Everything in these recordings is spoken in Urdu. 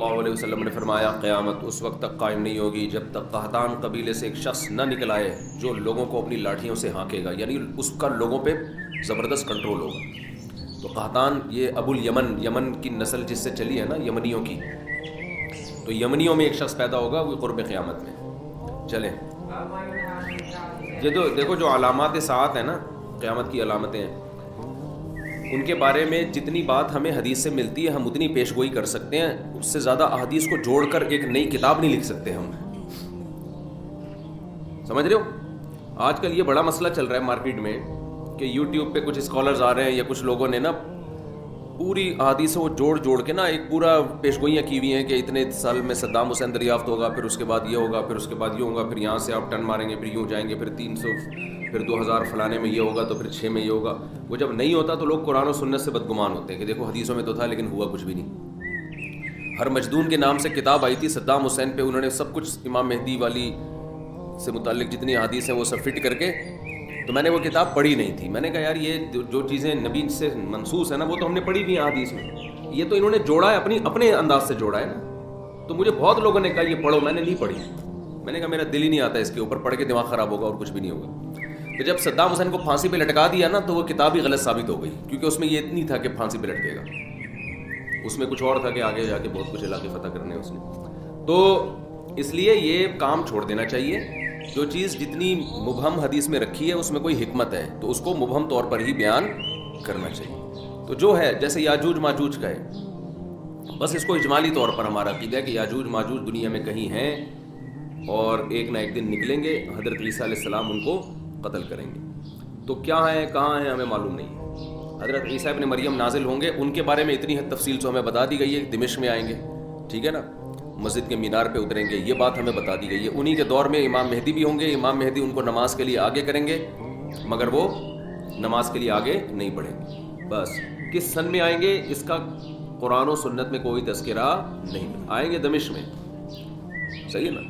اللہ علیہ وسلم نے فرمایا قیامت اس وقت تک قائم نہیں ہوگی جب تک قحطان قبیلے سے ایک شخص نہ نکل آئے جو لوگوں کو اپنی لاٹھیوں سے ہانکے گا، یعنی اس کا لوگوں پہ زبردست کنٹرول ہوگا۔ تو قحطان یہ ابو الیمن، یمن کی نسل جس سے چلی ہے نا، یمنیوں کی، تو یمنیوں میں ایک شخص پیدا ہوگا، وہ قرب قیامت میں۔ چلیں یہ تو دیکھو جو علامات ساعت ہیں نا، قیامت کی علامتیں ہیں، ان کے بارے میں جتنی بات ہمیں حدیث سے ملتی ہے ہم اتنی پیش گوئی کر سکتے ہیں، اس سے زیادہ احادیث کو جوڑ کر ایک نئی کتاب نہیں لکھ سکتے ہم۔ سمجھ رہے ہو؟ آج کل یہ بڑا مسئلہ چل رہا ہے مارکیٹ میں کہ یوٹیوب پہ کچھ اسکالرز آ رہے ہیں یا کچھ لوگوں نے نا پوری احادیث کو جوڑ کے نا ایک پورا پیش گوئیاں کی ہوئی ہیں کہ اتنے سال میں صدام حسین دریافت ہوگا، پھر اس کے بعد یہ ہوگا، پھر اس کے بعد یہ ہوگا، پھر یہاں سے آپ ٹرن ماریں گے، پھر یوں جائیں گے، پھر 300، پھر 2000 فلانے میں یہ ہوگا، تو پھر 6 میں یہ ہوگا۔ وہ جب نہیں ہوتا تو لوگ قرآن و سنت سے بدگمان ہوتے ہیں کہ دیکھو حدیثوں میں تو تھا لیکن ہوا کچھ بھی نہیں۔ ہر مجدون کے نام سے کتاب آئی تھی صدام حسین پہ، انہوں نے سب کچھ امام مہدی والی سے متعلق جتنی احادیث ہیں وہ سب فٹ کر کے، تو میں نے وہ کتاب پڑھی نہیں تھی۔ میں نے کہا یار یہ جو چیزیں نبی سے منسوس ہیں نا وہ تو ہم نے پڑھی بھی ہیں احادیث میں، یہ تو انہوں نے جوڑا ہے اپنے انداز سے جوڑا ہے نا۔ تو مجھے بہت لوگوں نے کہا یہ پڑھو، میں نے نہیں پڑھی۔ میں نے کہا میرا دل ہی نہیں آتا اس کے اوپر، پڑھ کے دماغ خراب ہوگا اور کچھ بھی نہیں ہوگا۔ تو جب صدام حسین کو پھانسی پہ لٹکا دیا نا تو وہ کتاب ہی غلط ثابت ہو گئی، کیونکہ اس میں یہ نہیں تھا کہ پھانسی پہ لٹکے گا، اس میں کچھ اور تھا کہ آگے جا کے بہت کچھ علاقے فتح کرنے اس نے۔ تو اس لیے یہ کام چھوڑ دینا چاہیے، جو چیز جتنی مبہم حدیث میں رکھی ہے اس میں کوئی حکمت ہے تو اس کو مبہم طور پر ہی بیان کرنا چاہیے۔ تو جو ہے جیسے یاجوج ماجوج کا ہے، بس اس کو اجمالی طور پر ہمارا عقیدہ ہے کہ یاجوج ماجوج دنیا میں کہیں ہیں اور ایک نہ ایک دن نکلیں گے، حضرت عیسیٰ علیہ السلام ان کو قتل کریں گے۔ تو کیا ہیں کہاں ہیں ہمیں معلوم نہیں ہے۔ حضرت عیسیٰ ابن مریم نازل ہوں گے، ان کے بارے میں اتنی حد تفصیل سے ہمیں بتا دی گئی ہے کہ دمشق میں آئیں گے، ٹھیک ہے نا، مسجد کے مینار پہ اتریں گے، یہ بات ہمیں بتا دی گئی ہے۔ انہی کے دور میں امام مہدی بھی ہوں گے، امام مہدی ان کو نماز کے لیے آگے کریں گے مگر وہ نماز کے لیے آگے نہیں بڑھیں گے۔ بس کس سن میں آئیں گے اس کا قرآن و سنت میں کوئی تذکرہ نہیں، آئیں گے دمشق میں، صحیح ہے نا؟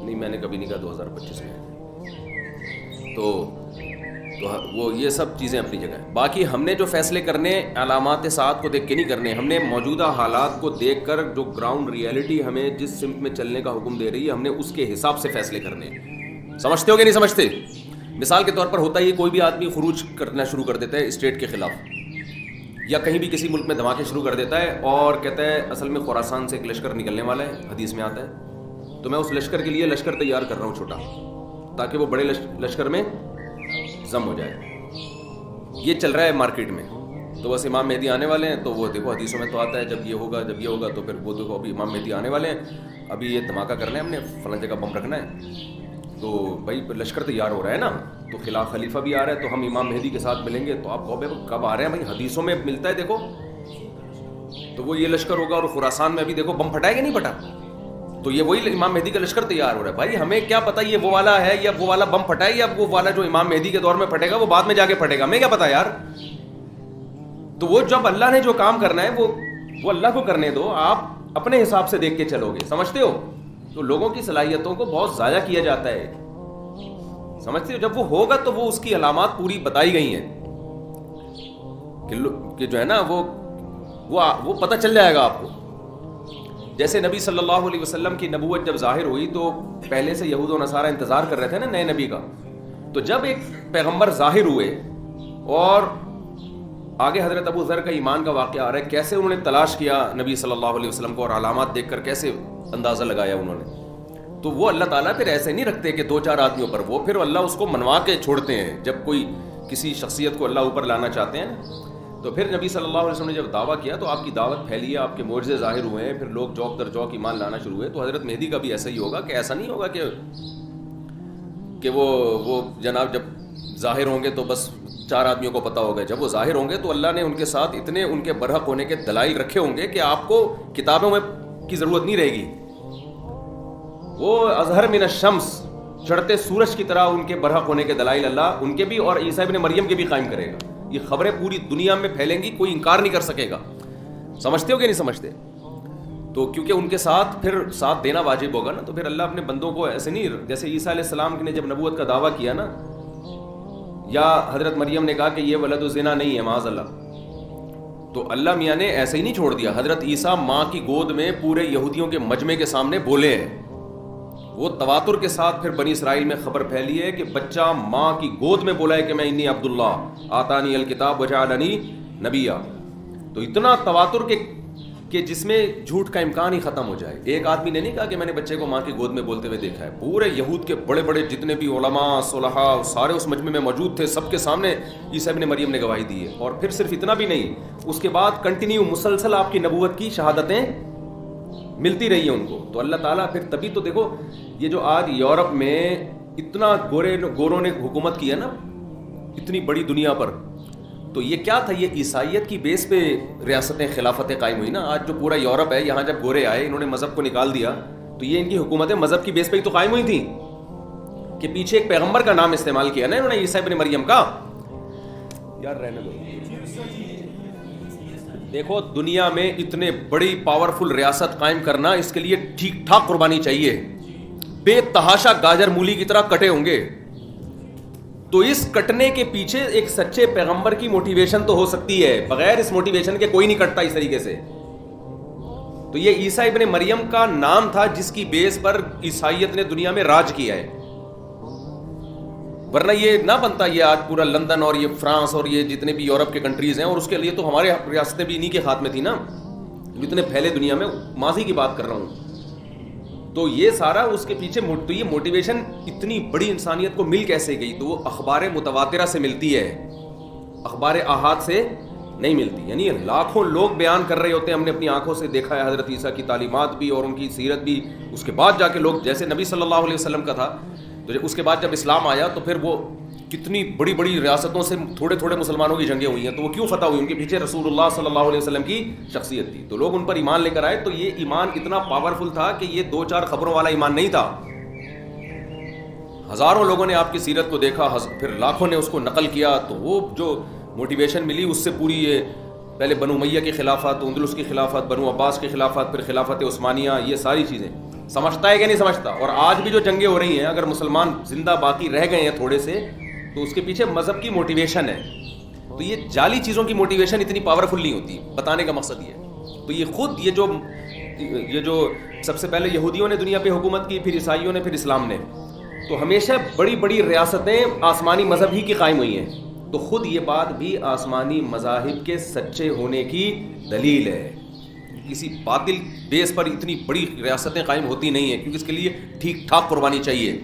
نہیں میں نے کبھی نہیں کہا 2025 میں، تو وہ یہ سب چیزیں اپنی جگہ ہیں۔ باقی ہم نے جو فیصلے کرنے علامات ساعت کو دیکھ کے نہیں کرنے، ہم نے موجودہ حالات کو دیکھ کر جو گراؤنڈ ریئلٹی ہمیں جس سمت میں چلنے کا حکم دے رہی ہے ہم نے اس کے حساب سے فیصلے کرنے ہیں۔ سمجھتے ہو کہ نہیں سمجھتے؟ مثال کے طور پر ہوتا ہے کوئی بھی آدمی خروج کرنا شروع کر دیتا ہے اسٹیٹ کے خلاف، یا کہیں بھی کسی ملک میں دھماکے شروع کر دیتا ہے اور کہتا ہے اصل میں خراسان سے ایک لشکر نکلنے والا ہے، حدیث میں آتا ہے، تو میں اس لشکر کے لیے لشکر تیار کر رہا ہوں چھوٹا، تاکہ وہ بڑے لشکر میں ضم ہو جائے۔ یہ چل رہا ہے مارکیٹ میں، تو بس امام مہدی آنے والے ہیں، تو وہ دیکھو حدیثوں میں تو آتا ہے جب یہ ہوگا تو پھر وہ دیکھو ابھی امام مہدی آنے والے ہیں، ابھی یہ دھماکہ کرنا ہے، ہم نے فلاں جگہ بم رکھنا ہے، تو بھائی لشکر تیار ہو رہا ہے نا، تو خلاف خلیفہ بھی آ رہا ہے، تو ہم امام مہدی کے ساتھ ملیں گے۔ تو آپ کہو بھائی کب آ رہے ہیں؟ بھائی حدیثوں میں ملتا ہے دیکھو، تو وہ یہ لشکر ہوگا اور خراسان میں ابھی دیکھو بم پھٹائے گا نہیں پھٹا، تو یہ وہی امام مہدی کا لشکر تیار ہو رہا ہے۔ بھائی ہمیں کیا پتہ یہ وہ والا ہے یا وہ والا بم پھٹائے یا وہ والا جو امام مہدی کے دور میں پھٹے گا وہ بعد میں جا کے پھٹے گا، ہمیں کیا پتہ یار۔ تو وہ جب اللہ نے جو کام کرنا ہے وہ اللہ کو کرنے دو، آپ اپنے حساب سے دیکھ کے چلو گے، سمجھتے ہو؟ تو لوگوں کی صلاحیتوں کو بہت ضائع کیا جاتا ہے، سمجھتے ہو؟ جب وہ ہوگا تو وہ اس کی علامات پوری بتائی گئی ہیں کہ جو ہے نا وہ پتہ چل جائے گا آپ کو۔ جیسے نبی صلی اللہ علیہ وسلم کی نبوت جب ظاہر ہوئی تو پہلے سے یہود و نصارہ انتظار کر رہے تھے نا نئے نبی کا، تو جب ایک پیغمبر ظاہر ہوئے اور آگے حضرت ابو ذر کا ایمان کا واقعہ آ رہا ہے، کیسے انہوں نے تلاش کیا نبی صلی اللہ علیہ وسلم کو اور علامات دیکھ کر کیسے اندازہ لگایا انہوں نے، تو وہ اللہ تعالیٰ پھر ایسے نہیں رکھتے کہ 2-4 آدمیوں پر، وہ پھر اللہ اس کو منوا کے چھوڑتے ہیں جب کوئی کسی شخصیت کو اللہ اوپر لانا چاہتے ہیں۔ تو پھر نبی صلی اللہ علیہ وسلم نے جب دعویٰ کیا تو آپ کی دعوت پھیلی ہے، آپ کے معجزے ظاہر ہوئے ہیں، پھر لوگ جوک در جوک ایمان لانا شروع ہوئے۔ تو حضرت مہدی کا بھی ایسا ہی ہوگا کہ ایسا نہیں ہوگا کہ وہ جناب جب ظاہر ہوں گے تو بس 4 آدمیوں کو پتہ ہوگا، جب وہ ظاہر ہوں گے تو اللہ نے ان کے ساتھ اتنے ان کے برحق ہونے کے دلائل رکھے ہوں گے کہ آپ کو کتابوں میں کی ضرورت نہیں رہے گی۔ وہ اظہر من الشمس، چڑھتے سورج کی طرح ان کے برحق ہونے کے دلائل اللہ ان کے بھی اور عیسیٰ ابن مریم کے بھی قائم کرے گا۔ یہ خبریں پوری دنیا میں پھیلیں گی، کوئی انکار نہیں کر سکے گا۔ سمجھتے ہو کہ نہیں سمجھتے؟ تو کیونکہ ان کے ساتھ پھر ساتھ دینا واجب ہوگا نا، تو پھر اللہ اپنے بندوں کو ایسے نہیں، جیسے عیسیٰ علیہ السلام نے جب نبوت کا دعویٰ کیا نا، یا حضرت مریم نے کہا کہ یہ ولد الزنا نہیں ہے معاذ اللہ، تو اللہ میاں نے ایسے ہی نہیں چھوڑ دیا. حضرت عیسیٰ ماں کی گود میں پورے یہودیوں کے مجمع کے سامنے بولے ہیں. وہ تواتر کے ساتھ پھر بنی اسرائیل میں خبر پھیلی ہے کہ بچہ ماں کی گود میں بولا ہے کہ میں انی عبداللہ آتانی الکتاب وجعلنی نبیا. تو اتنا تواتر کہ جس میں جھوٹ کا امکان ہی ختم ہو جائے. ایک آدمی نے نہیں کہا کہ میں نے بچے کو ماں کی گود میں بولتے ہوئے دیکھا ہے. پورے یہود کے بڑے بڑے جتنے بھی علماء صلحاء سارے اس مجمع میں موجود تھے, سب کے سامنے عیسیٰ ابن مریم نے گواہی دی ہے. اور پھر صرف اتنا بھی نہیں, اس کے بعد کنٹینیو مسلسل آپ کی نبوت کی شہادتیں ملتی رہی ہیں ان کو. تو اللہ تعالیٰ پھر تبھی تو دیکھو یہ جو آج یورپ میں اتنا گوروں نے حکومت کی ہے نا اتنی بڑی دنیا پر, تو یہ کیا تھا؟ یہ عیسائیت کی بیس پہ ریاستیں خلافتیں قائم ہوئی نا. آج جو پورا یورپ ہے, یہاں جب گورے آئے انہوں نے مذہب کو نکال دیا, تو یہ ان کی حکومتیں مذہب کی بیس پہ ہی تو قائم ہوئی تھیں کہ پیچھے ایک پیغمبر کا نام استعمال کیا نا انہوں نے, عیسیٰ ابن مریم کا. یار رہنے دو. دیکھو دنیا میں اتنے بڑی پاورفل ریاست قائم کرنا, اس کے لیے ٹھیک ٹھاک قربانی چاہیے. بے تحاشا گاجر مولی کی طرح کٹے ہوں گے. تو اس کٹنے کے پیچھے ایک سچے پیغمبر کی موٹیویشن تو ہو سکتی ہے, بغیر اس موٹیویشن کے کوئی نہیں کٹتا اس طریقے سے. تو یہ عیسیٰ ابن مریم کا نام تھا جس کی بیس پر عیسائیت نے دنیا میں راج کیا ہے, ورنہ یہ نہ بنتا یہ آج پورا لندن اور یہ فرانس اور یہ جتنے بھی یورپ کے کنٹریز ہیں. اور اس کے لیے تو ہمارے ریاستیں بھی انہی کے ہاتھ میں تھی نا, اتنے پھیلے دنیا میں, ماضی کی بات کر رہا ہوں. تو یہ سارا اس کے پیچھے تو یہ موٹیویشن اتنی بڑی انسانیت کو مل کیسے گئی؟ تو وہ اخبار متواترہ سے ملتی ہے, اخبار احاد سے نہیں ملتی. یعنی لاکھوں لوگ بیان کر رہے ہوتے ہیں, ہم نے اپنی آنکھوں سے دیکھا ہے حضرت عیسیٰ کی تعلیمات بھی اور ان کی سیرت بھی. اس کے بعد جا کے لوگ, جیسے نبی صلی اللہ علیہ وسلم کا تھا, تو اس کے بعد جب اسلام آیا تو پھر وہ کتنی بڑی بڑی ریاستوں سے تھوڑے تھوڑے مسلمانوں کی جنگیں ہوئی ہیں. تو وہ کیوں فتح ہوئی؟ ان کے پیچھے رسول اللہ صلی اللہ علیہ وسلم کی شخصیت تھی, تو لوگ ان پر ایمان لے کر آئے. تو یہ ایمان اتنا پاورفل تھا کہ یہ 2-4 خبروں والا ایمان نہیں تھا. ہزاروں لوگوں نے آپ کی سیرت کو دیکھا, پھر لاکھوں نے اس کو نقل کیا. تو وہ جو موٹیویشن ملی اس سے پوری یہ پہلے بنو امیہ کی خلافت, اندلس کی خلافت, بنو عباس کی خلافت, پھر خلافت عثمانیہ, یہ ساری چیزیں سمجھتا ہے کہ نہیں سمجھتا. اور آج بھی جو جنگیں ہو رہی ہیں, اگر مسلمان زندہ باقی رہ گئے ہیں تھوڑے سے, تو اس کے پیچھے مذہب کی موٹیویشن ہے. تو یہ جعلی چیزوں کی موٹیویشن اتنی پاورفل نہیں ہوتی. بتانے کا مقصد یہ ہے. تو یہ خود یہ جو سب سے پہلے یہودیوں نے دنیا پہ حکومت کی, پھر عیسائیوں نے, پھر اسلام نے, تو ہمیشہ بڑی بڑی ریاستیں آسمانی مذہب ہی کی قائم ہوئی ہیں. تو خود یہ بات بھی آسمانی مذاہب کے سچے ہونے کی دلیل ہے. کسی باطل بیس پر اتنی بڑی ریاستیں قائم ہوتی نہیں ہیں, کیونکہ اس کے لیے ٹھیک ٹھاک قربانی چاہیے.